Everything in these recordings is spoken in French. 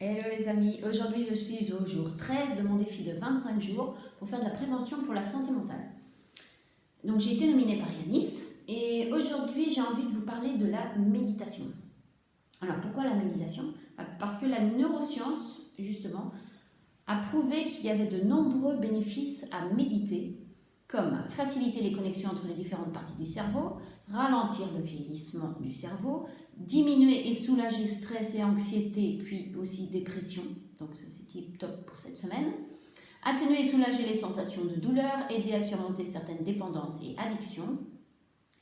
Hello les amis, aujourd'hui je suis au jour 13 de mon défi de 25 jours pour faire de la prévention pour la santé mentale. Donc j'ai été nominée par Yanis et aujourd'hui j'ai envie de vous parler de la méditation. Alors pourquoi la méditation? Parce que la neuroscience justement a prouvé qu'il y avait de nombreux bénéfices à méditer, comme faciliter les connexions entre les différentes parties du cerveau, ralentir le vieillissement du cerveau, diminuer et soulager stress et anxiété, puis aussi dépression, donc ça c'est tip top pour cette semaine, atténuer et soulager les sensations de douleur, aider à surmonter certaines dépendances et addictions,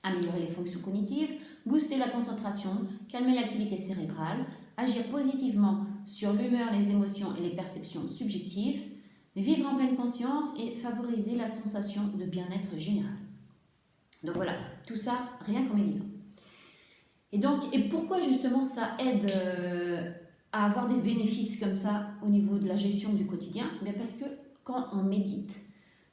améliorer les fonctions cognitives, booster la concentration, calmer l'activité cérébrale, agir positivement sur l'humeur, les émotions et les perceptions subjectives, vivre en pleine conscience et favoriser la sensation de bien-être général. Donc voilà, tout ça rien qu'en méditant. Et pourquoi justement ça aide à avoir des bénéfices comme ça au niveau de la gestion du quotidien? Bien parce que quand on médite,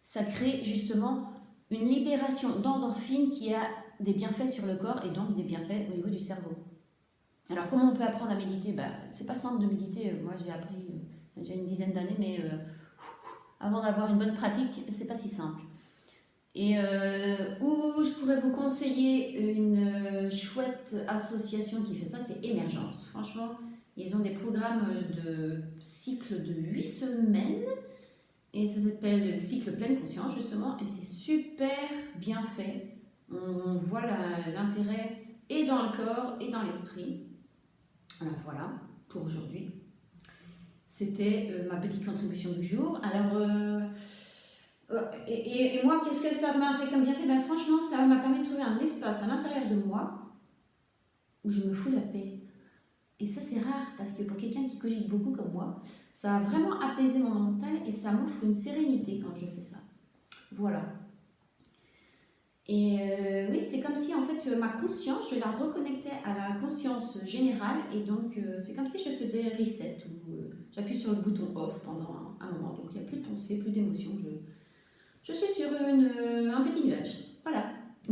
ça crée justement une libération d'endorphines qui a des bienfaits sur le corps et donc des bienfaits au niveau du cerveau. Alors comment on peut apprendre à méditer? C'est pas simple de méditer, moi j'ai appris il y a déjà une dizaine d'années, mais avant d'avoir une bonne pratique, c'est pas si simple. Et où je pourrais vous conseiller une chouette association qui fait ça, c'est Émergence. Franchement, ils ont des programmes de cycle de 8 semaines et ça s'appelle le cycle pleine conscience justement et c'est super bien fait. On voit l'intérêt et dans le corps et dans l'esprit. Alors voilà, pour aujourd'hui. C'était ma petite contribution du jour. Alors, et moi, qu'est-ce que ça m'a fait comme bienfait? Franchement, ça m'a permis de trouver un espace à l'intérieur de moi où je me fous la paix. Et ça, c'est rare parce que pour quelqu'un qui cogite beaucoup comme moi, ça a vraiment apaisé mon mental et ça m'offre une sérénité quand je fais ça. Voilà. Et oui, c'est comme si en fait ma conscience, je la reconnectais à la conscience générale et donc c'est comme si je faisais reset ou j'appuie sur le bouton off pendant un moment. Donc il n'y a plus de pensée, plus d'émotion. Je suis sur un petit nuage.